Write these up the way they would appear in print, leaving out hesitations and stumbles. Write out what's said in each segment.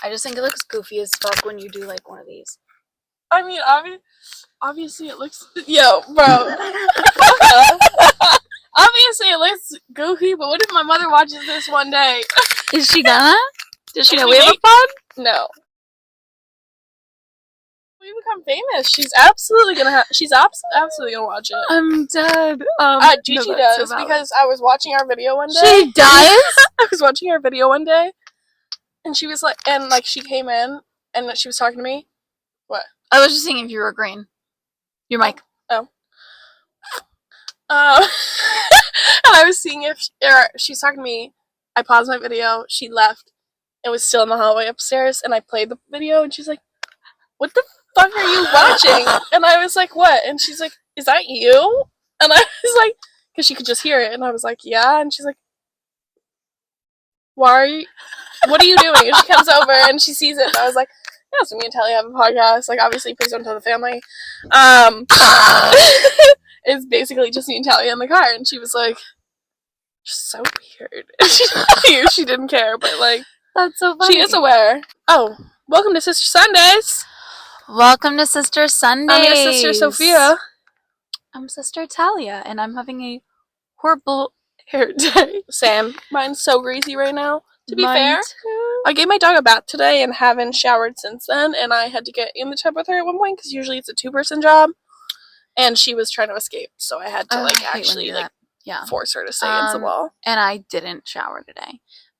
I just think it looks goofy as fuck when you do like one of these. I mean, obviously it looks... Yo, bro. Obviously it looks goofy, but what if my mother watches this one day? Is she gonna? Does she know we have a pod? No. We become famous. She's absolutely gonna absolutely gonna watch it. I'm dead. Gigi does, because I was watching our video one day. She does? I was watching our video one day, and she was like, she came in, and she was talking to me. What? I was just seeing if you were green. Your mic. Oh. And I was seeing if she was talking to me. I paused my video. She left. It was still in the hallway upstairs, and I played the video, and she's like, "What the fuck are you watching?" And I was like, "What?" And she's like, "Is that you?" And I was like, because she could just hear it, and I was like, "Yeah." And she's like, "Why are you? What are you doing?" And she comes over and she sees it, and I was like, "Yeah, so me and Telly have a podcast. Like, obviously, please don't tell the family." It's basically just me and Telly in the car, and she was like, "You're so weird." She didn't care, but like, that's so funny. She is aware. Oh, welcome to Sister Sundays. Welcome to Sister Sundays. I'm your sister Sophia. I'm Sister Talia, and I'm having a horrible hair day. Same. Mine's so greasy right now. To be fair, I gave my dog a bath today and haven't showered since then, and I had to get in the tub with her at one point because usually it's a 2-person job, and she was trying to escape, so I had to actually force her to stay against the wall. And I didn't shower today.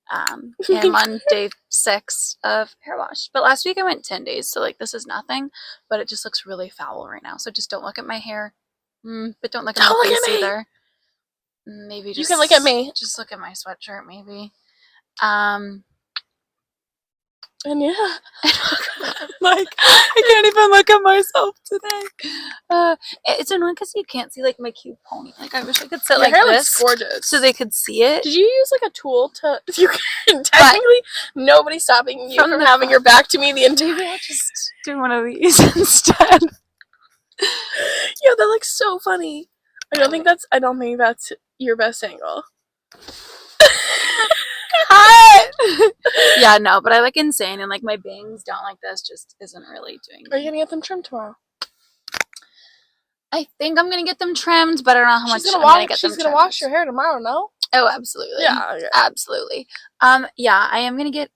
I'm on day 6 of hair wash, but last week I went 10 days, so like this is nothing, but it just looks really foul right now. So just don't look at my hair, but don't look at my face either. Maybe just you can look at me. Just look at my sweatshirt, maybe. And yeah, like I can't even look at myself today. It's annoying because you can't see like my cute pony. Like I wish I could sit Your like hair this, looks gorgeous, so they could see it. Did you use like a tool to? You can technically nobody's stopping you from having your back to me the entire. I'll just do one of these instead. Yo, that looks so funny. I don't think that's your best angle. Yeah, no, but I look insane, and like my bangs down like this just isn't really doing. Are you gonna get them trimmed tomorrow? I think I'm gonna get them trimmed, but I don't know how much I'm gonna get them trimmed. She's gonna wash your hair tomorrow, no? Oh, absolutely. Yeah, absolutely. Yeah, I am gonna get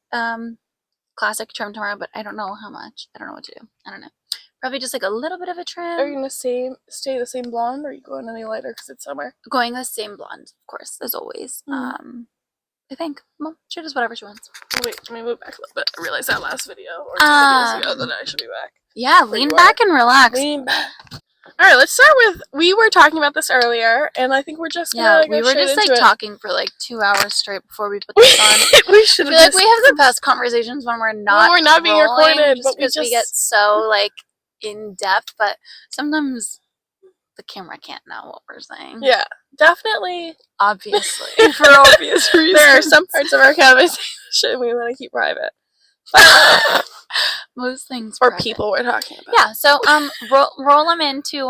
classic trim tomorrow, but I don't know how much. I don't know what to do. I don't know. Probably just like a little bit of a trim. Are you gonna stay the same blonde, or are you going any lighter because it's summer? Going the same blonde, of course, as always. I think. Well, she does whatever she wants. Wait, let me move back a little bit. I realized that last video, or 2 videos ago, that I should be back. Yeah, lean back and relax. Lean back. Alright, let's start with, we were talking about this earlier, and I think we're just gonna we were just like talking for like 2 hours straight before we put this on. We should have like we have the best conversations when we're not being recorded, just because we get so like in depth, but sometimes the camera can't know what we're saying. Yeah, definitely. Obviously. For obvious reasons. There are some parts of our conversation we want to keep private. Most things or private. People we're talking about. Yeah, so roll them into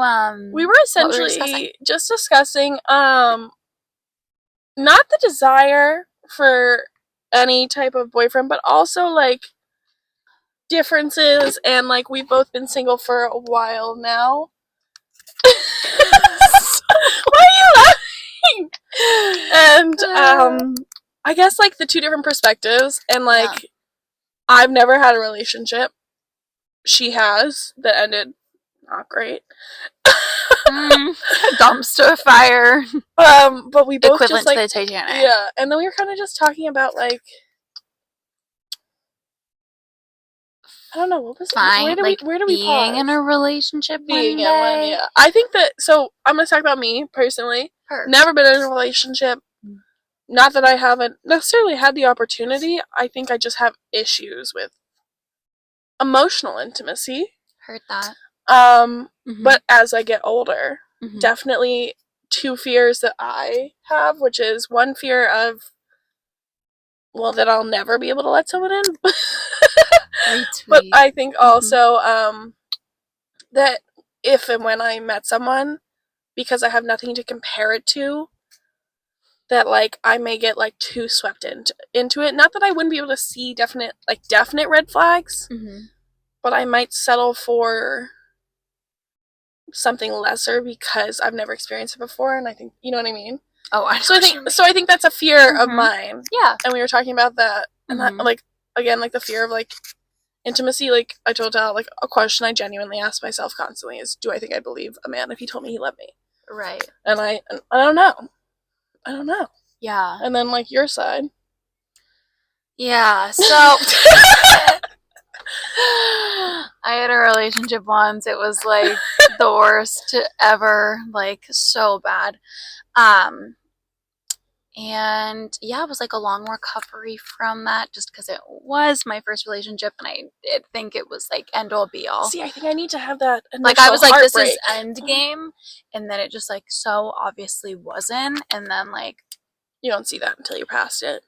we were essentially just discussing not the desire for any type of boyfriend, but also like differences, and like we've both been single for a while now. Why are you laughing? And I guess like the 2 different perspectives, and like I've never had a relationship. She has, that ended not great. Dumpster fire. But we both equivalent just, like, to the Titanic. Yeah, and then we were kind of just talking about like, I don't know, what was it? Where do we pause? Being in a relationship Being in one, yeah. I think that, so I'm going to talk about me, personally. Never been in a relationship. Not that I haven't necessarily had the opportunity. I think I just have issues with emotional intimacy. Heard that. But as I get older, definitely 2 fears that I have, which is one fear of, well, that I'll never be able to let someone in. But I think also that if and when I met someone, because I have nothing to compare it to, that like I may get like too swept into it. Not that I wouldn't be able to see definite red flags, but I might settle for something lesser because I've never experienced it before, and I think you know what I mean. Oh, I think that's a fear of mine. Yeah, and we were talking about that, and that, like again, like the fear of like intimacy. Like I told Al, like a question I genuinely ask myself constantly is, do I think I believe a man if he told me he loved me? Right. And I don't know. I don't know. Yeah. And then like your side. Yeah. So I had a relationship once. It was like the worst ever, like so bad. And yeah, it was like a long recovery from that just because it was my first relationship and I did think it was like end all be all. See, I think I need to have that like I was like, heartbreak. This is end game, and then it just like so obviously wasn't, and then like you don't see that until you're past it.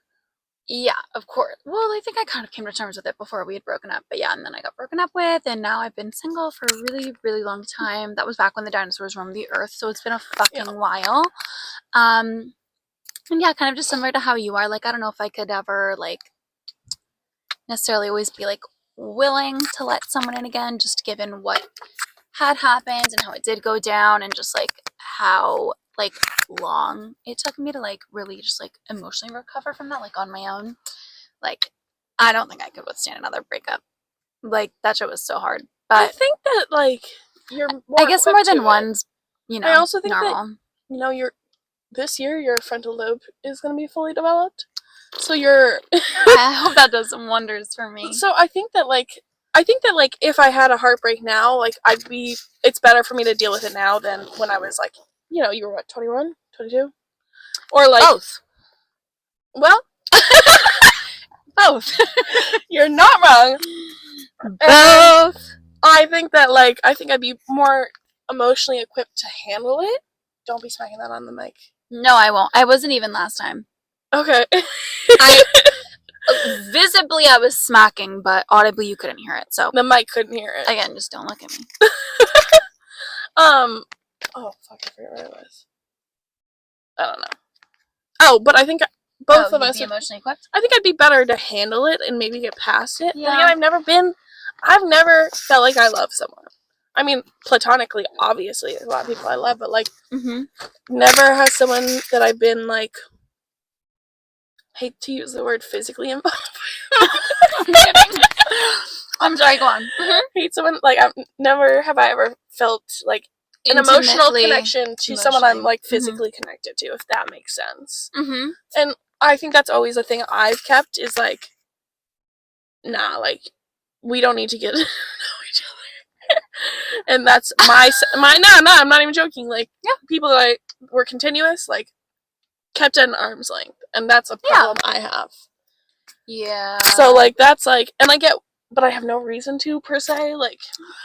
Yeah, of course. Well, I think I kind of came to terms with it before we had broken up, but yeah, and then I got broken up with, and now I've been single for a really, really long time. That was back when the dinosaurs roamed the earth, so it's been a fucking while. And yeah, kind of just similar to how you are. Like, I don't know if I could ever, like, necessarily always be, like, willing to let someone in again, just given what had happened and how it did go down and just, like, how, like, long it took me to, like, really just, like, emotionally recover from that, like, on my own. Like, I don't think I could withstand another breakup. Like, that shit was so hard. But I think that, like, you're more I guess more than one's, you know, I also think normal. that, you know, this year your frontal lobe is going to be fully developed. So you're I hope that does some wonders for me. So I think that if I had a heartbreak now, like it's better for me to deal with it now than when I was like, you know, you were what, 21, 22? Or like both. Well, both. You're not wrong. Both. I think that I think I'd be more emotionally equipped to handle it. Don't be smacking that on the mic. No, I won't. I wasn't even last time. Okay. Visibly I was smacking, but audibly you couldn't hear it. So the mic couldn't hear it. Again, just don't look at me. Oh fuck, I forget where it was. I don't know. Oh, but I think both of us be emotionally equipped. I think I'd be better to handle it and maybe get past it. Yeah. But again, I've never felt like I love someone. I mean, platonically, obviously, there's a lot of people I love, but never has someone that I've been like, hate to use the word physically involved. I'm sorry, go on. Hate someone, I've never have I ever felt like an emotional connection to someone I'm like physically connected to, if that makes sense. And I think that's always a thing I've kept is like, nah, like we don't need to get to know each other. And that's no, I'm not even joking. Like, people that were continuous, like, kept at an arm's length, and that's a problem I have. Yeah. So that's and I get, but I have no reason to per se. Like,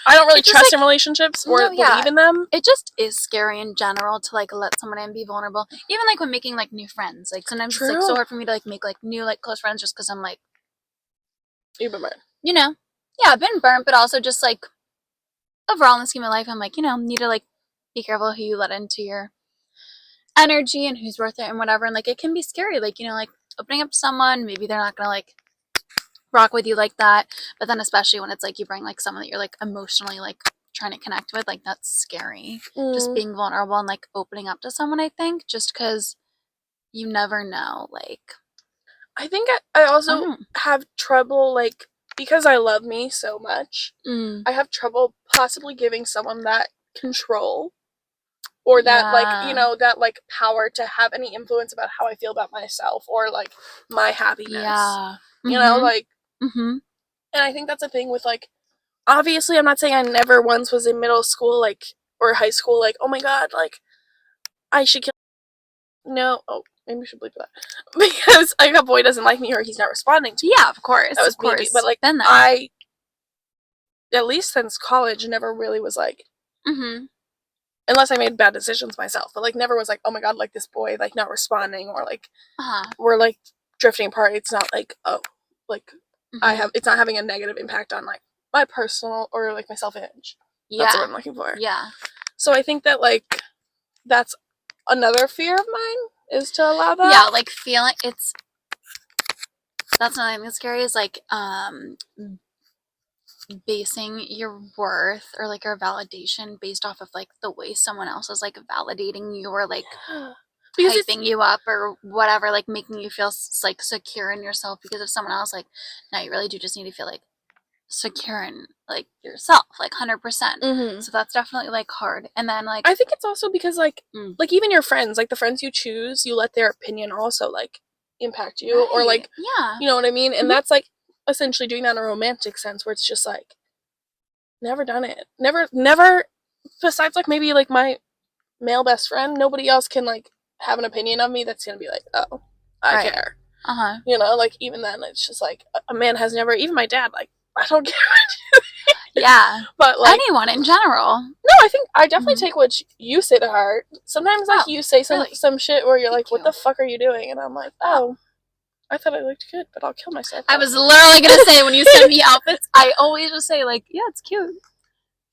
I don't really trust in relationships or believe in them. It just is scary in general to let someone in, be vulnerable. Even when making new friends. Like sometimes it's so hard for me to make new close friends just because I'm like, you've been burned. You know, yeah, I've been burnt, but also just overall in the scheme of life, I'm need to be careful who you let into your energy and who's worth it and whatever. And it can be scary, opening up to someone, maybe they're not gonna rock with you like that, but then especially when it's you bring someone that you're emotionally trying to connect with, that's scary. Just being vulnerable and opening up to someone, I think, just because you never know. I think I also have trouble because I love me so much, I have trouble possibly giving someone that control or that that power to have any influence about how I feel about myself or my happiness. Yeah. You know, and I think that's a thing with obviously I'm not saying I never once was in middle school or high school oh my god, I should kill. No. Oh, maybe we should bleep that. Because a boy doesn't like me or he's not responding to me. Yeah, of course. That was maybe, but been there. I, at least since college, never really was unless I made bad decisions myself, but never was oh my god, this boy not responding or we're drifting apart. It's not I have, it's not having a negative impact on my personal or my self-image. Yeah. That's what I'm looking for. Yeah. So I think that that's another fear of mine is to allow that. Yeah, like feeling it's. That's another thing that's scary is like basing your worth or like your validation based off of like the way someone else is like validating you or like because hyping you up or whatever, like making you feel like secure in yourself because of someone else. Like, no, you really do just need to feel like secure in like yourself, like 100%. So that's definitely like hard. And then like I think it's also because like even your friends, like the friends you choose, you let their opinion also like impact you or like yeah, you know what I mean. And that's like essentially doing that in a romantic sense where it's just like never done it, never besides like maybe like my male best friend, nobody else can like have an opinion of me that's gonna be like, oh, I care. You know, like even then it's just like a man has never, even my dad, like I don't care. Yeah, but like anyone in general. No, I think I definitely take what you say to heart. Sometimes like you say some shit where you're like, what the fuck are you doing? And I'm like, oh, I thought I looked good, but I'll kill myself. I was literally gonna say when you send me outfits, I always just say like, yeah, it's cute. If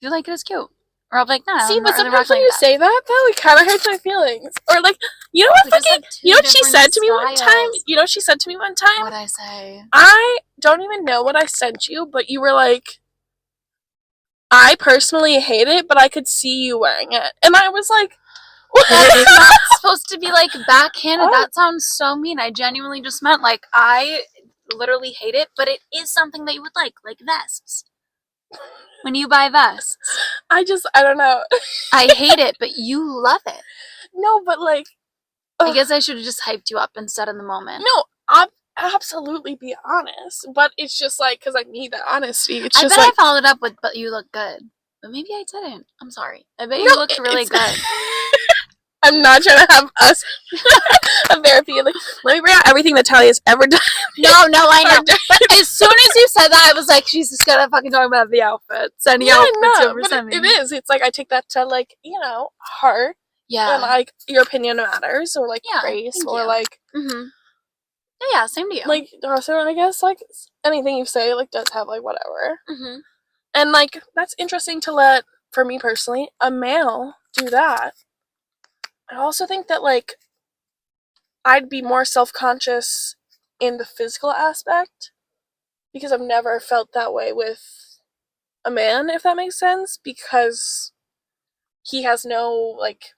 you like it, it's cute. Or I'll be like, no. See, but sometimes when you say that, like kind of hurts my feelings. Or like, you know what? Fucking, you know what she said to me one time? You know what she said to me one time? What'd I say? I don't even know what I sent you, but you were like, I personally hate it, but I could see you wearing it, and I was like, that's not supposed to be like backhanded. That sounds so mean. I genuinely just meant like I literally hate it, but it is something that you would like vests. When you buy vests, I don't know. I hate it, but you love it. No, but like, I guess I should have just hyped you up instead in the moment. No, I'll absolutely be honest, but it's just like because I need that honesty. It's I just bet like, I followed up with, but you look good. But maybe I didn't. I'm sorry. I bet you looked really good. I'm not trying to have us a therapy. Like, let me bring out everything that Talia's ever done. No, I know. But as soon as you said that, I was like, she's just gonna fucking talk about the outfits. Any outfits it is. It's like I take that to like heart. Yeah. And like your opinion matters, or like grace, or like. Yeah, same to you. Like also, I guess like anything you say like does have like whatever. And like that's interesting to let, for me personally, a male do that. I also think that like I'd be more self-conscious in the physical aspect because I've never felt that way with a man, if that makes sense, because he has no like,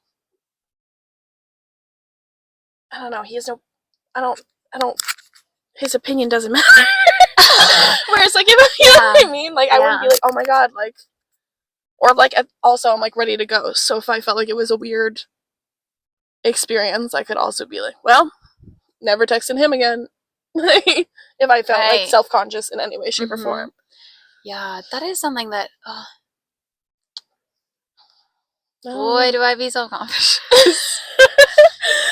I don't know, he has no, I don't his opinion doesn't matter. Whereas like, if you know what I mean, like I wouldn't be like, oh my god, like, or like also I'm like ready to go, so if I felt like it was a weird experience, I could also be like, well, never texting him again. If I felt like self-conscious in any way, shape, or form. Yeah, that is something that boy, do I be self-conscious.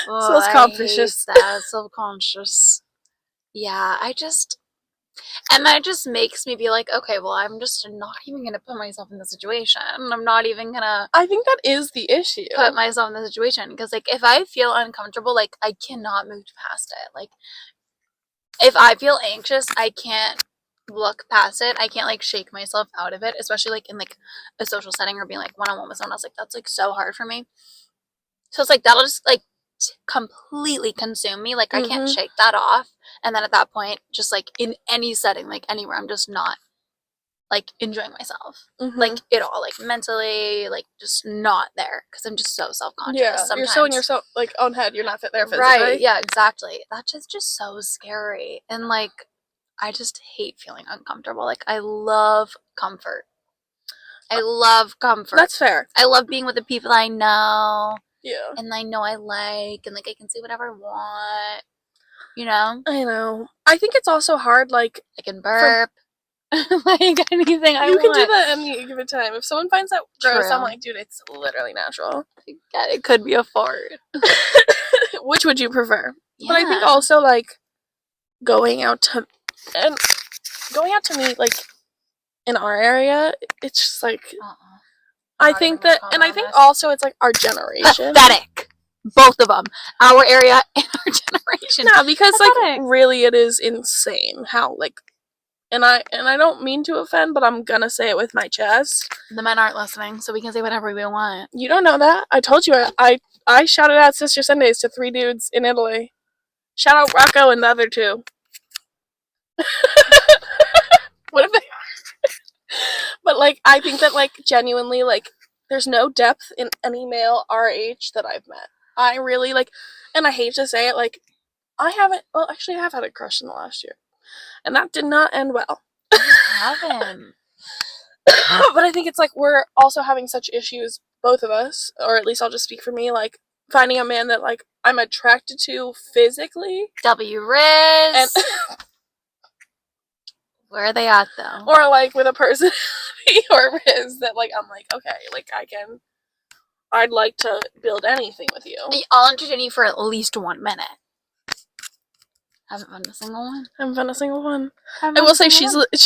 Self-conscious. Self-conscious. Yeah, and that just makes me be like, okay, well, I'm just not even gonna put myself in the situation. I'm not even gonna. I think that is the issue. Put myself in the situation because, like, if I feel uncomfortable, like, I cannot move past it. Like, if I feel anxious, I can't look past it. I can't like shake myself out of it, especially like in like a social setting or being like one-on-one with someone else. Like, that's like so hard for me. So it's like that'll just like completely consume me. Like I can't shake that off. And then at that point, just like in any setting, like anywhere, I'm just not like enjoying myself, like at all, like mentally, like just not there because I'm just so self-conscious. Yeah, sometimes. You're so in your like own head. You're not there physically. Right? Yeah, exactly. That's just so scary, and like I just hate feeling uncomfortable. Like I love comfort. I love comfort. That's fair. I love being with the people I know. Yeah. And I know I like, and like I can say whatever I want. You know? I know. I think it's also hard, like I can burp. Like anything I want. You can do that any given time. If someone finds that gross, I'm like, dude, it's literally natural. Yeah, it could be a fart. Which would you prefer? Yeah. But I think also like going out to meet like in our area, it's just like I think that, and I think also it's like our generation. Pathetic. Both of them. Our area and our generation. No, because pathetic. Like really it is insane how like, and I don't mean to offend, but I'm gonna say it with my chest. The men aren't listening, so we can say whatever we want. You don't know that. I told you I I shouted out Sister Sundays to 3 dudes in Italy. Shout out Rocco and the other 2. What if they are? But, like, I think that, like, genuinely, like, there's no depth in any male our age that I've met. I really, like, and I hate to say it, like, I haven't, well, actually I have had a crush in the last year. And that did not end well. I haven't. But I think it's like we're also having such issues, both of us, or at least I'll just speak for me, like, finding a man that, like, I'm attracted to physically. W. Riz. And where are they at, though? or, like, with a personality or is that, like, I'm like, okay, like, I'd like to build anything with you. I'll entertain you for at least 1 minute. Haven't found a single one. Haven't found a single one. I will say she's a bit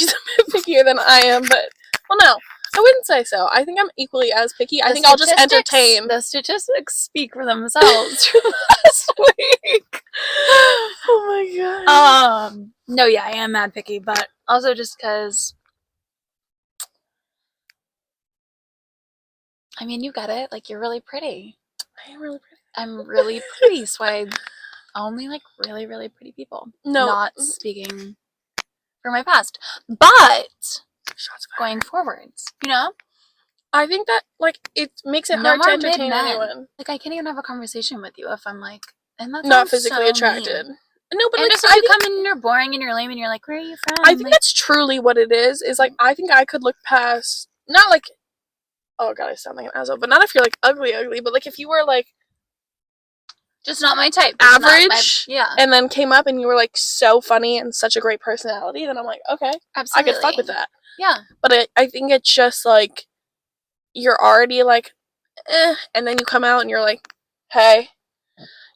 pickier than I am, but, well, no, I wouldn't say so. I think I'm equally as picky. I think I'll just entertain. The statistics speak for themselves from last week. Oh my god. No, yeah, I am mad picky, but also just because, I mean, you get it. Like, you're really pretty. I am really pretty. I'm really pretty, so I only like really, really pretty people. No. Not speaking for my past. But going forwards, you know? I think that, like, it makes it No hard to more entertain mid-men. anyone. Like, I can't even have a conversation with you if I'm like, and that's Not physically attracted. Mean. No, but and like, just if you come in and you're boring and you're lame and you're like, where are you from? I think that's truly what it is like, I think I could look past, not like, oh god, I sound like an asshole, but not if you're like ugly, but like if you were like just not my type, average, yeah, and then came up and you were like so funny and such a great personality, then I'm like, okay, absolutely, I could fuck with that. Yeah, but I think it's just like you're already like, and then you come out and you're like, hey,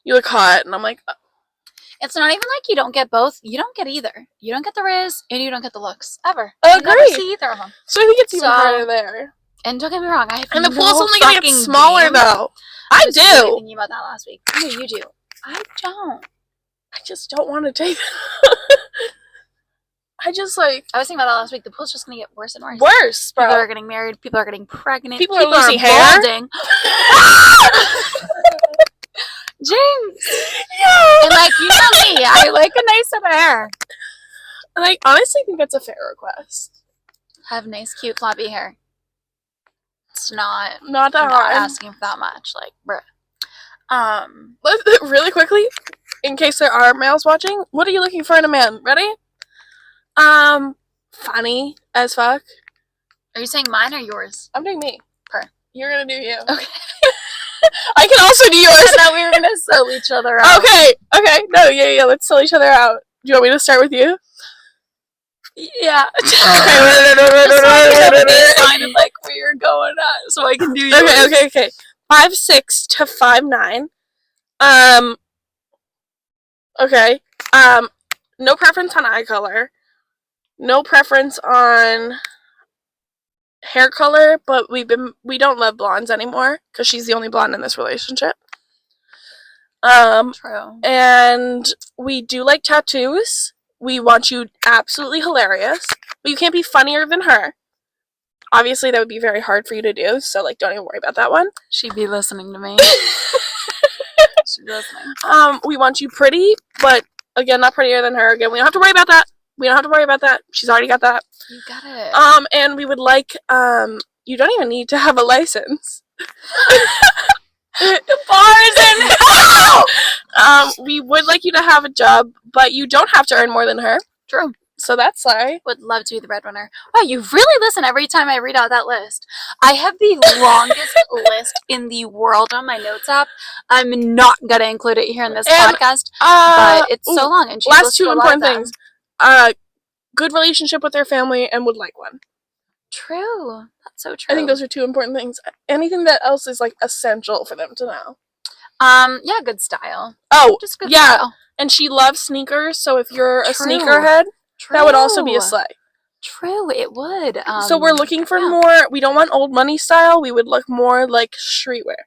you look hot, and I'm like, it's not even like you don't get both. You don't get either. You don't get the riz and you don't get the looks ever. I agree. You never see either of them. So I think it's even harder there. And don't get me wrong, and the pool's only gonna get smaller though. I do. Really thinking about that last week. I know you do. I don't. I just don't want to take that. I just like. I was thinking about that last week. The pool's just gonna get worse and worse. Worse, bro. People are getting married. People are getting pregnant. People are losing hair. Balding. James. Yeah. And like, you know me, I like a nice head of hair. And I honestly think that's a fair request. Have nice, cute, floppy hair. It's not that hard. Not asking for that much, like, bruh. Let's really quickly, in case there are males watching, what are you looking for in a man? Ready? Funny as fuck. Are you saying mine or yours? I'm doing me. You're gonna do you. Okay. I can also do yours. I thought we were gonna sell each other out. Okay. No, yeah. Let's sell each other out. Do you want me to start with you? Yeah. Okay. Kind of like where you're going at, so I can do yours. Okay. 5'6" to 5'9". Okay. No preference on eye color. No preference on hair color, but we don't love blondes anymore because she's the only blonde in this relationship. True. And we do like tattoos. We want you absolutely hilarious, but you can't be funnier than her. Obviously, that would be very hard for you to do, so like, don't even worry about that one. She'd be listening to me. She'd be listening. We want you pretty, but again, not prettier than her. Again, we don't have to worry about that. She's already got that. You got it. And we would like, you don't even need to have a license. The bars and we would like you to have a job, but you don't have to earn more than her. True. So that's like. Would love to be the breadwinner. Wow, you really listen every time I read out that list. I have the longest list in the world on my notes app. I'm not gonna include it here in this podcast, but it's so long. And last 2 important things: good relationship with their family, and would like one. True. That's so true. I think those are 2 important things. Anything that else is like essential for them to know. Yeah, good style. Oh, just good yeah. style. And she loves sneakers, so if you're a sneakerhead, that would also be a slay. True, it would. So we're looking for more. We don't want old money style. We would look more like streetwear.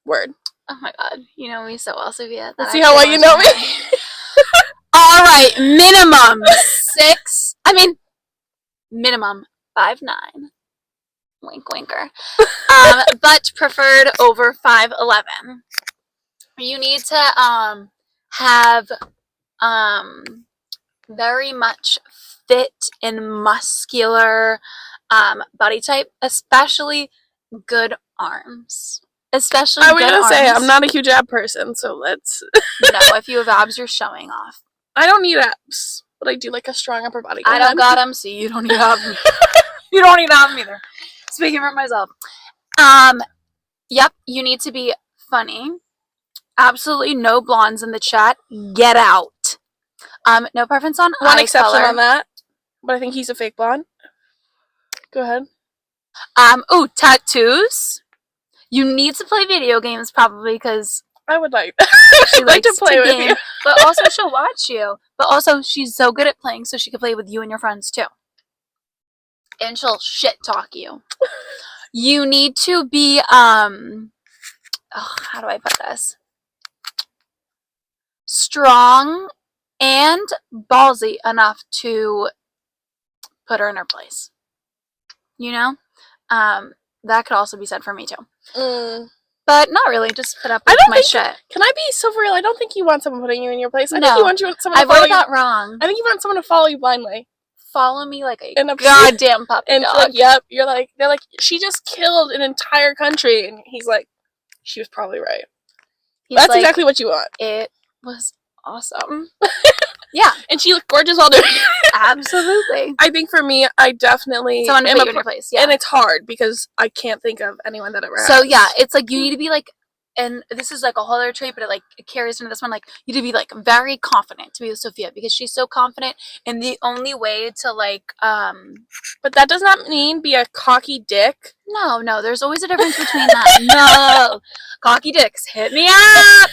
Word. Oh my god, you know me so well, Sophia. Let's see how well you know me. All right, minimum 6. I mean, minimum 5'9". Wink, winker. But preferred over 5'11". You need to have very much fit and muscular body type, especially good arms. Especially I was good gonna arms. say I'm not a huge ab person, so let's. No, if you have abs, you're showing off. I don't need abs, but I do like a strong upper body. I don't got them, so you don't need to have them. You don't need to have them either. Speaking for myself. Yep, you need to be funny. Absolutely no blondes in the chat. Get out. No preference on One eye exception color. on that, but I think he's a fake blonde. Go ahead. Ooh, tattoos. You need to play video games probably because I would like. she I'd like to likes play with game, you. but also she'll watch you. But also she's so good at playing, so she can play with you and your friends too. And she'll shit talk you. You need to be how do I put this? Strong and ballsy enough to put her in her place. You know? That could also be said for me too. But not really, just put up with my shit. Can I be so real? I don't think you want someone putting you in your place. I No. think you want someone to I've follow heard you. that wrong. I think you want someone to follow you blindly. Follow me like a And goddamn puppy and dog. like, yep, you're like, they're like, she just killed an entire country, and he's like, she was probably right. He's That's like, exactly what you want. It was awesome. Yeah. And she looked gorgeous while doing it. Absolutely. I think for me, I definitely Someone to put you in your place, yeah. And it's hard because I can't think of anyone that ever has. So yeah, it's like you need to be like, and this is like a whole other trait, but it like it carries into this one. Like you need to be like very confident to be with Sophia because she's so confident, and the only way to like But that does not mean be a cocky dick. No, there's always a difference between that. No, cocky dicks, hit me up.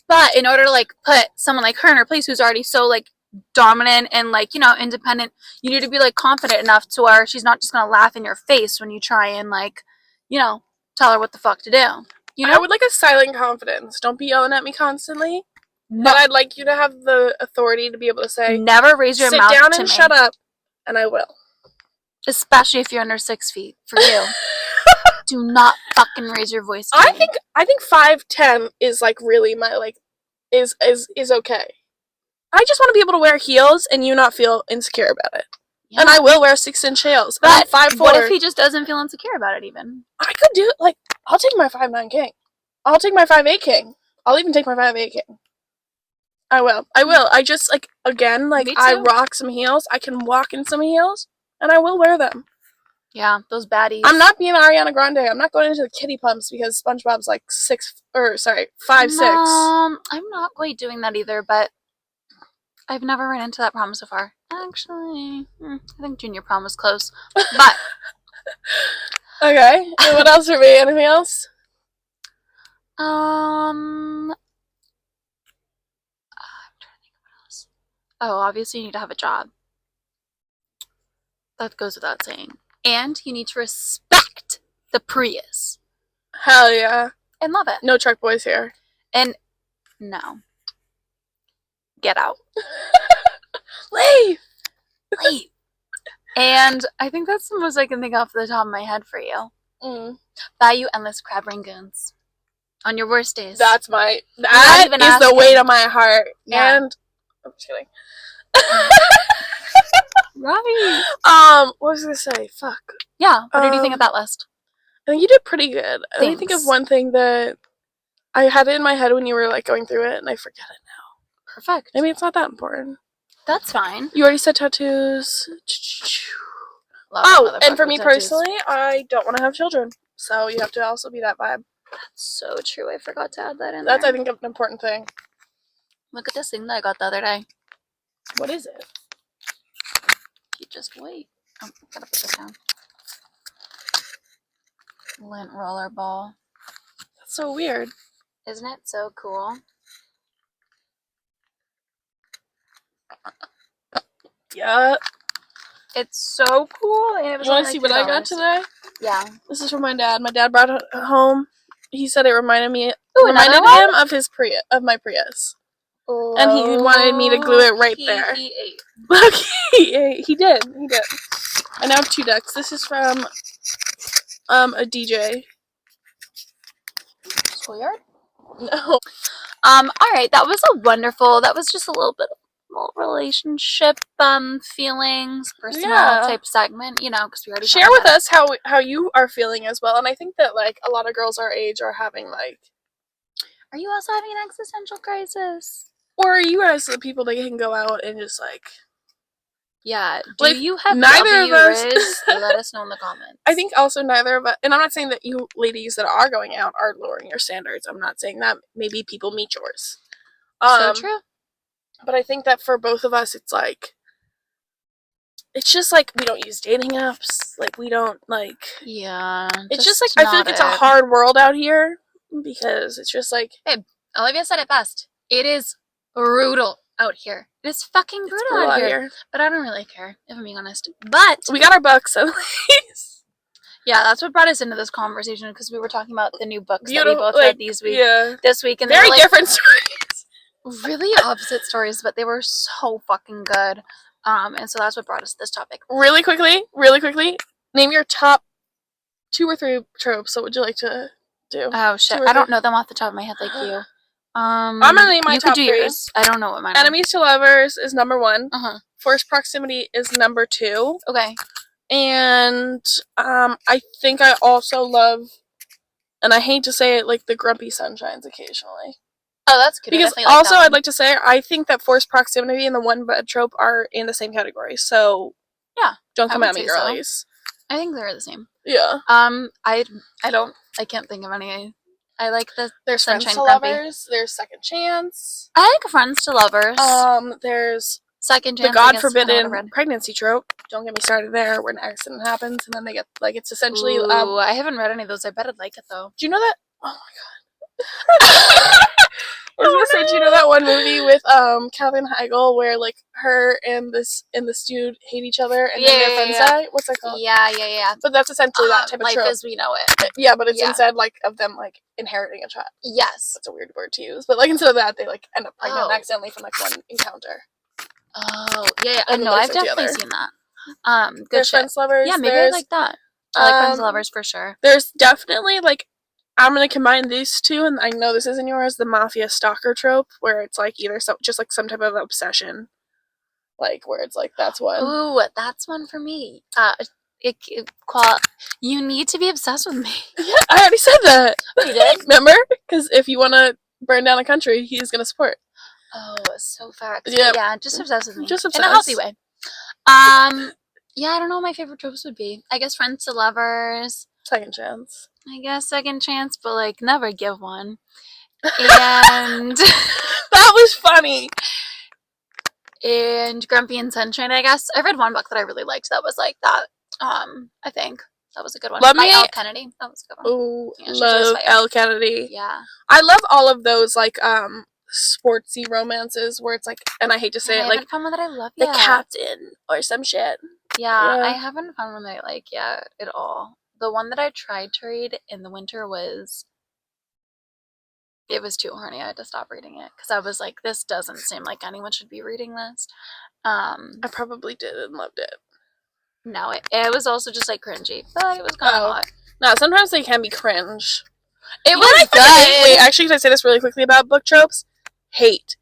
But in order to like put someone like her in her place who's already so like dominant and like, you know, independent, you need to be like confident enough to where she's not just gonna laugh in your face when you try and like, you know, tell her what the fuck to do. You know? I would like a silent confidence. Don't be yelling at me constantly. No. But I'd like you to have the authority to be able to say, never raise your mouth to me. Sit down and shut up, and I will. Especially if you're under 6 feet. For you. Do not fucking raise your voice to me. I think 5'10" is like really my like is okay. I just want to be able to wear heels and you not feel insecure about it. Yeah. And I will wear 6-inch heels. But 5'4". What if he just doesn't feel insecure about it even? I could do it. Like, I'll take my 5'9" king. I'll take my 5'8" king. I'll even take my 5'8" king. I will. I just like again like I rock some heels. I can walk in some heels and I will wear them. Yeah, those baddies. I'm not being Ariana Grande. I'm not going into the kitty pumps because SpongeBob's like 5'6". I'm not quite doing that either, but I've never run into that problem so far. Actually, I think junior prom was close. But okay. And what else for me? Anything else? I'm trying to think of what else. Oh, obviously you need to have a job. That goes without saying. And you need to respect the Prius. Hell yeah. And love it. No truck boys here. And no. Get out. Leave. And I think that's the most I can think off the top of my head for you. Buy you endless crab rangoons. On your worst days. That is the weight of my heart. Yeah. And I'm just kidding. Right. What was I gonna say? Fuck. Yeah. What did you think of that list? I think you did pretty good. Let me think of one thing that I had it in my head when you were like going through it and I forget it now. Perfect. Maybe it's not that important. That's fine. You already said tattoos. And for me personally, I don't want to have children. So you have to also be that vibe. That's so true. I forgot to add that in That's, there. I think, an important thing. Look at this thing that I got the other day. What is it? You just wait. Oh, gotta put this down. Lint roller ball. That's so weird. Isn't it so cool? Yeah. It's so cool. And it was you want to see what I got today? Yeah. This is from my dad. My dad brought it home. He said it reminded him of his Prius, of my Prius. And he wanted me to glue it right there. He ate. Look, he did. I now have 2 ducks. This is from a DJ. Schoolyard? No. Alright, that was just a little bit of relationship feelings, personal type segment, you know, because we already share with us how you are feeling as well. And I think that like a lot of girls our age are having like, are you also having an existential crisis? Or are you guys the people that can go out and just like, yeah, do like, you have neither of us Riz? Let us know in the comments. I think also neither of us, and I'm not saying that you ladies that are going out are lowering your standards. I'm not saying that. Maybe people meet yours. So true. But I think that for both of us, it's like, it's just like we don't use dating apps. Like we don't like. Yeah. It's just like I feel like it's a hard world out here because it's just like. Babe, Olivia said it best. It is brutal out here. It is fucking brutal out here. But I don't really care, if I'm being honest. But we got our books at least. Yeah, that's what brought us into this conversation because we were talking about the new books that we both read this week, and very different stories. Really opposite stories, but they were so fucking good. And so that's what brought us to this topic. Really quickly, name your top 2 or 3 tropes. What would you like to do? Oh shit, I don't know them off the top of my head like you. I'm gonna name my top 3. Yours. I don't know what mine are. Enemies to lovers is number 1. Forced proximity is number 2. Okay. And I think I also love, and I hate to say it, like the grumpy sunshines occasionally. Oh, that's good. Because also I'd like to say I think that forced proximity and the one bed trope are in the same category. So yeah, don't come at me, girlies. I think they're the same. Yeah. I can't think of any. I like there's Sunshine Friends to Lovers. There's Second Chance. I like Friends to Lovers. There's Second Chance. The God Forbidden pregnancy trope. Don't get me started there. Where an accident happens and then they get like it's essentially. Ooh, I haven't read any of those. I bet I'd like it though. Do you know that? Oh my god. I was gonna say, do you know that one movie with Katherine Heigl where like her and this dude hate each other and then their friends die? What's that called? Yeah. But that's essentially that type of trope. Life as we know it. Yeah, but it's instead like of them like inheriting a child. Yes. That's a weird word to use. But like instead of that they like end up pregnant accidentally from like one encounter. Oh, yeah. No, I've definitely seen that. Good there's shit. Friends Lovers. Yeah, maybe I like that. I like Friends Lovers for sure. There's definitely like I'm gonna combine these 2, and I know this isn't yours. The mafia stalker trope, where it's like either just like some type of obsession, like where it's like that's one. Ooh, that's one for me. You need to be obsessed with me. Yeah, I already said that. You did? Remember? Because if you want to burn down a country, he's gonna support. Oh, so facts. Yep. Yeah, just obsessed with me. Just obsessed. In a healthy way. Yeah, I don't know what my favorite tropes would be. I guess Friends to Lovers. Second Chance. I guess Second Chance, but like never give one. And that was funny. And Grumpy and Sunshine, I guess. I read one book that I really liked that was like that. I think that was a good one. By Elle Kennedy. That was a good one. Ooh, love Elle Kennedy. Yeah. I love all of those like sportsy romances where it's like, and I hate to say it, like found one that I love the captain or some shit. Yeah, I haven't found one that I like yet at all. The one that I tried to read in the winter was too horny. I had to stop reading it because I was like, this doesn't seem like anyone should be reading this. I probably did and loved it. No, it was also just like cringy, but it was kind of hot. No, sometimes they can be cringe. It was good. Wait, actually, can I say this really quickly about book tropes? Hate.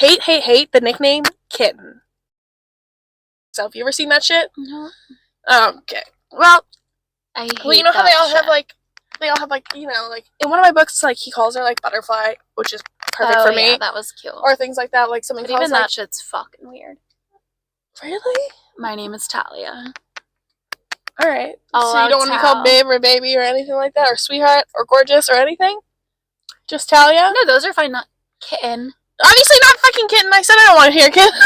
The nickname Kitten. So, have you ever seen that shit? No. Okay. Well, you know how they all have like, you know, like in one of my books, like he calls her like Butterfly, which is perfect for me. Yeah, that was cute. Or things like that, like something. But even that shit's fucking weird. Really? My name is Talia. All right. So you don't want to be called babe or baby or anything like that, or sweetheart or gorgeous or anything? Just Talia? No, those are fine. Not Kitten. Obviously not fucking Kitten. I said I don't want to hear Kitten.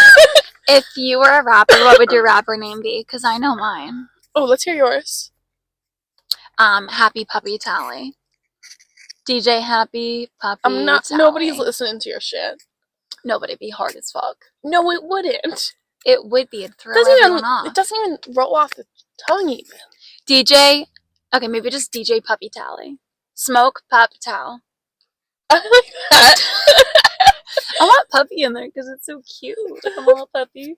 If you were a rapper, what would your rapper name be? Because I know mine. Oh, let's hear yours. Happy Puppy Tally. DJ Happy Puppy Tally. Nobody's listening to your shit. Nobody'd be hard as fuck. No, it wouldn't. It would be. It'd throw everyone off. It doesn't even roll off the tongue even. DJ. Okay, maybe just DJ Puppy Tally. Smoke Pup Towel. I like that. I want puppy in there because it's so cute. I'm a little puppy.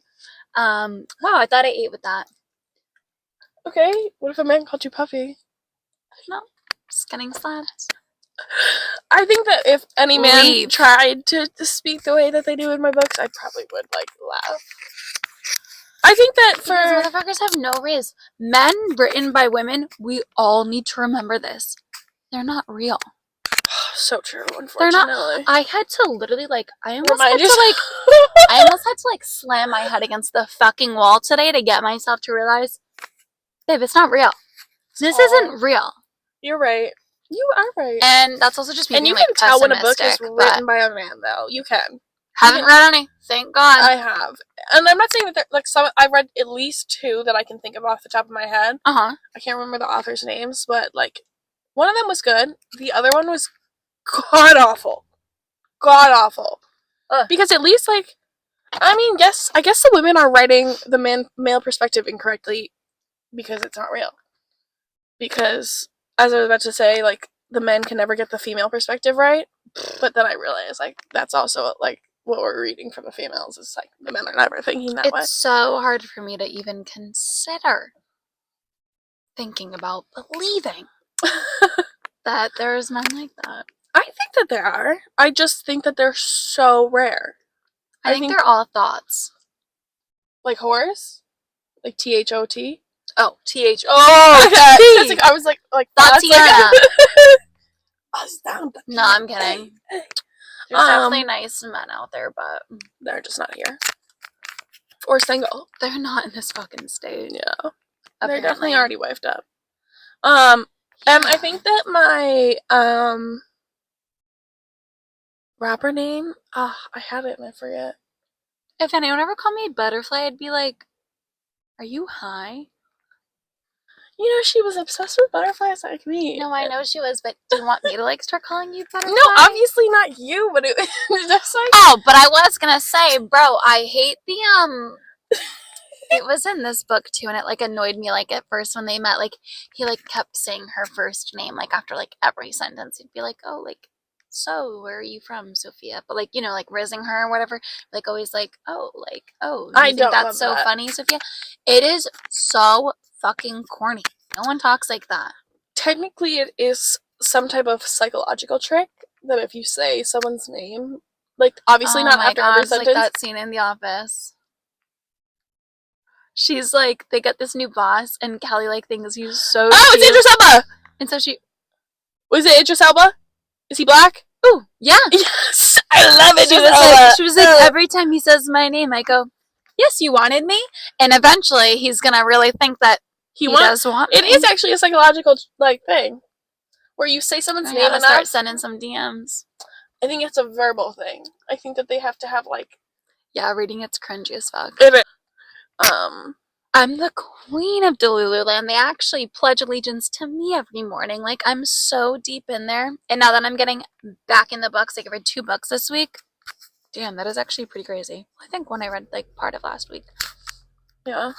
Wow, I thought I ate with that. Okay, what if a man called you Puffy? No, just getting slapped. I think that if any man Leave. tried to speak the way that they do in my books, I probably would like laugh. I think that for Because motherfuckers have no riz. Men written by women, we all need to remember this. They're not real. so true, They're unfortunately. not. I had to literally I almost Remind had to yourself. I almost had to slam my head against the fucking wall today to get myself to realize, babe, it's not real. This isn't real. You're right. You are right. And that's also just me and being, you can tell when a book is pessimistic, written by a man, though. You can. Haven't read any, thank God. I have, and I'm not saying that some. I've read at least 2 that I can think of off the top of my head. Uh-huh. I can't remember the authors' names, but one of them was good. The other one was god awful. God awful. Because at least I guess the women are writing the male perspective incorrectly because it's not real. Because as I was about to say, the men can never get the female perspective right, but then I realized that's also what we're reading from the females is the men are never thinking that way. It's so hard for me to even consider thinking about believing that there's men like that. I think that there are. I just think that they're so rare. I think they're all thoughts. Like horse? Like THOT? Oh, TH. Oh, okay. I was like Tatiana. Down. No, I'm kidding. There's definitely nice men out there, but they're just not here. Or single. They're not in this fucking state. Yeah. Apparently. They're definitely already wifed up. And I think that my rapper name, I had it and I forget. If anyone ever called me Butterfly, I'd be like, are you high? You know, she was obsessed with butterflies like me. No, I know she was, but do you want me to start calling you Butterfly? No, obviously not you, but it was just Oh, but I was gonna say, bro, I hate the it was in this book too, and it annoyed me at first when they met. He kept saying her first name after every sentence. He'd be like, oh, so where are you from, Sophia? But rizzing her or whatever. Always oh, oh, I think don't that's so that. funny, Sophia. It is so fucking corny. No one talks like that. Technically, it is some type of psychological trick that if you say someone's name, obviously not after every sentence. Like that scene in The Office. She's they get this new boss, and Callie thinks he's so cute. It's Idris Elba! And so she... Was it Idris Elba? Is he black? Ooh, yeah. Yes! I love Idris Elba! She was every time he says my name, I go, yes, you wanted me? And eventually, he's gonna really think that he does want me. It is actually a psychological, thing. Where you say someone's name enough. Start sending some DMs. I think it's a verbal thing. I think that they have to have, Yeah, reading it's cringy as fuck. It is. I'm the queen of Delululand. They actually pledge allegiance to me every morning. I'm so deep in there. And now that I'm getting back in the books, I read 2 books this week. Damn, that is actually pretty crazy. I think one I read part of last week. Yeah.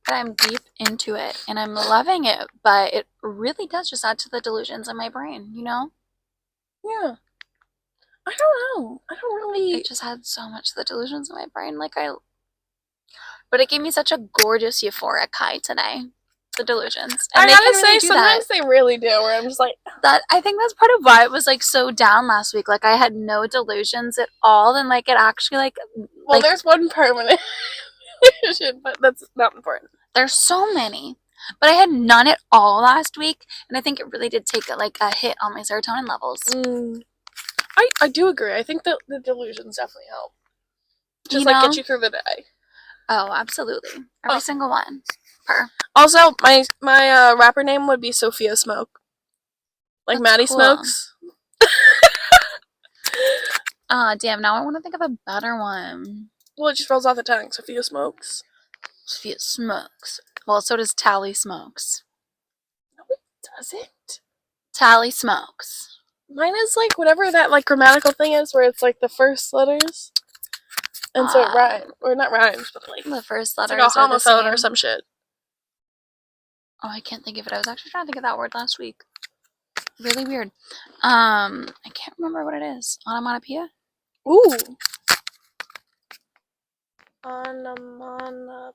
But I'm deep into it, and I'm loving it. But it really does just add to the delusions in my brain, you know? Yeah. I don't know. I don't really... It just adds so much to the delusions in my brain. But it gave me such a gorgeous euphoric high today. The delusions. And I gotta say, sometimes they really do, where I'm just that. I think that's part of why it was so down last week. I had no delusions at all, and it actually well, there's one permanent delusion, but that's not important. There's so many, but I had none at all last week, and I think it really did take a hit on my serotonin levels. I do agree. I think that the delusions definitely help. Just get you through the day. Oh, absolutely. Every single one. Also, my rapper name would be Sophia Smoke. That's Maddie cool. Smokes. Damn, now I want to think of a better one. Well, it just rolls off the tongue. Sophia Smokes. Sophia Smokes. Well, so does Tally Smokes. No, it doesn't. Tally Smokes. Mine is whatever that grammatical thing is, where it's the first letters. And so it rhymes. Or not rhymes, but the first letters it's a homophone or some shit. Oh, I can't think of it. I was actually trying to think of that word last week. Really weird. I can't remember what it is. Onomatopoeia? Ooh. Onomatopoeia.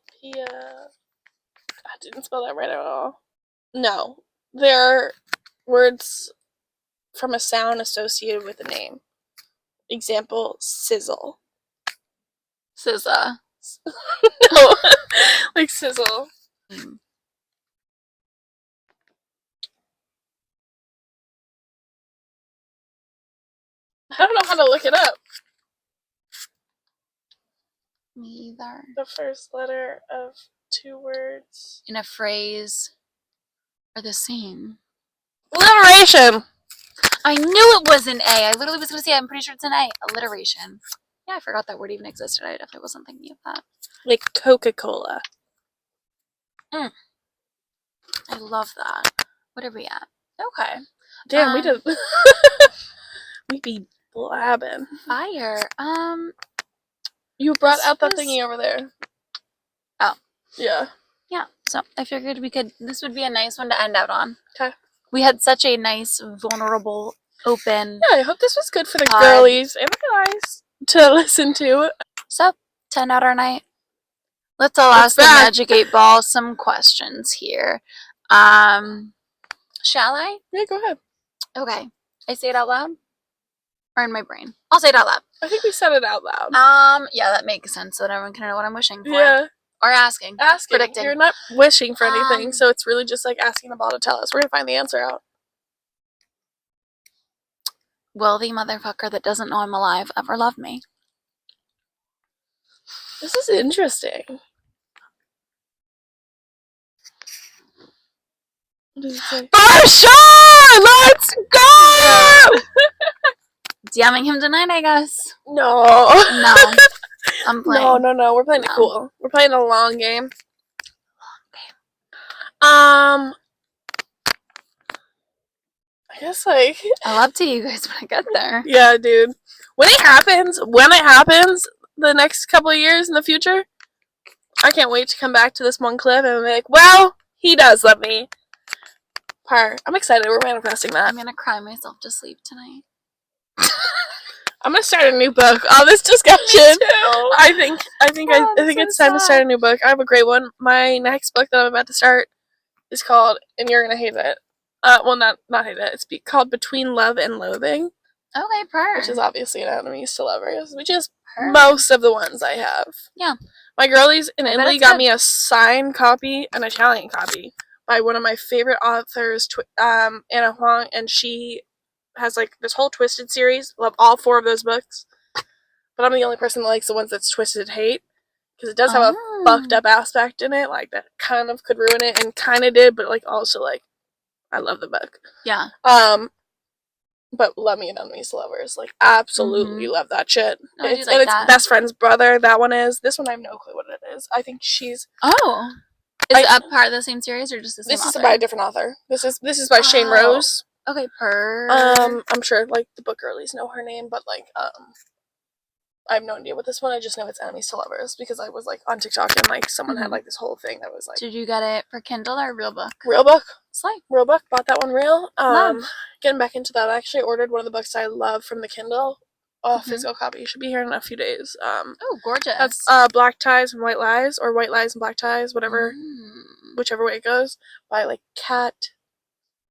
I didn't spell that right at all. No. They're words from a sound associated with a name. Example, sizzle. SZA. No. Like sizzle. I don't know how to look it up. Me either. The first letter of two words. In a phrase are the same. Alliteration! I knew it was an A. I literally was going to say, I'm pretty sure it's an A. Alliteration. Yeah, I forgot that word even existed. I definitely wasn't thinking of that. Like Coca-Cola. I love that. What are we at? Okay. Damn, we did. We be blabbing. Fire. You brought This out that was- thingy over there. Oh. Yeah. Yeah, so I figured this would be a nice one to end out on. Okay. We had such a nice, vulnerable, open. Yeah, I hope this was good for the Pod. girlies and the guys to listen to. So, 10 out our night. Let's all ask the Magic 8 Ball some questions here. Shall I? Yeah, go ahead. Okay. I say it out loud? Or in my brain? I'll say it out loud. I think we said it out loud. Yeah, that makes sense so that everyone can know what I'm wishing for. Yeah. Or asking. Asking. Predicting. You're not wishing for anything, Um, so it's really just like asking the ball to tell us. We're gonna find the answer out. Will the motherfucker that doesn't know I'm alive ever love me? This is interesting. What does it say? For sure! Let's go! DMing him tonight, I guess. No. No. I'm playing. No. We're playing it No. cool. We're playing a long game. I guess like I'll up to you guys when I get there. yeah, dude. When it happens, the next couple of years in the future, I can't wait to come back to this one clip and be like, well, he does love me. I'm excited. We're manifesting that. I'm gonna cry myself to sleep tonight. I'm gonna start a new book. All this discussion. I think Oh, I'm so it's time to start a new book. I have a great one. My next book that I'm about to start is called, and you're gonna hate it. Well, not hate it. It's called Between Love and Loathing, Okay, purr. which is obviously an enemies to lovers, which is Purr. most of the ones I have. Yeah. My girlies in I bet Italy it's got good. me a signed copy, an Italian copy, by one of my favorite authors, Anna Huang, and she has like this whole Twisted series. Love all 4 of those books, but I'm the only person that likes the ones that's Twisted Hate, because it does have a fucked up aspect in it, like that kind of could ruin it, and kind of did, but like also like I love the book. Yeah. But Love Me and Enemies to Lovers, like absolutely love that shit. Oh, I do It's, like and it's that. best friend's brother. That one is. This one I have no clue what it is. I think she's. Oh. Is it a part of the same series or just the same This is author? by a different author. This is by Shane Oh. Rose. Okay, purr. I'm sure like the book girlies know her name, but like I have no idea what this one. I just know it's Enemies to Lovers because I was like on TikTok and like someone had like this whole thing that was like Did you get it for Kindle or real book? real book. Slay. Real book. Bought that one real. Love. Getting back into that. I actually ordered one of the books I love from the Kindle. Physical copy. Should be here in a few days. Oh, gorgeous. That's Black Ties and White Lies, or White Lies and Black Ties, whatever, whichever way it goes, by like Kat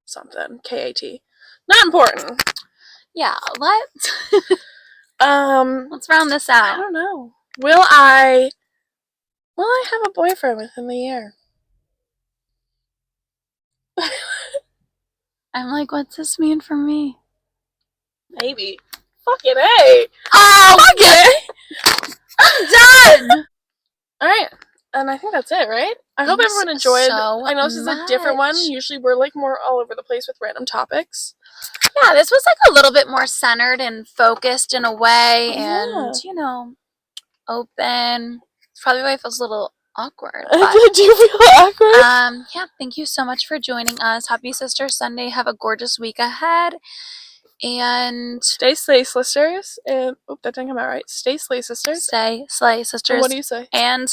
something, K-A-T. Not important. Yeah, let's round this I out. don't know. Will I have a boyfriend within the year? I'm like, what's this mean for me? Maybe. Fucking A. Oh, Okay. I'm done! Alright. And I think that's it, right? I hope Thanks everyone enjoyed. so I know this is a different one. much. Usually we're like more all over the place with random topics. Yeah, this was like a little bit more centered and focused in a way, Yeah. and open. It's probably why it feels a little awkward. Do But, you feel awkward? yeah, thank you so much for joining us. Happy Sister Sunday. Have a gorgeous week ahead. And Stay slay, sisters. And that didn't come out right. Stay slay, sisters. stay slay, And sisters. what do you say? And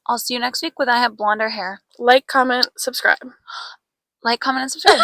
I'll see you next week when I have blonder hair. Like, comment, subscribe. Like, comment, and subscribe.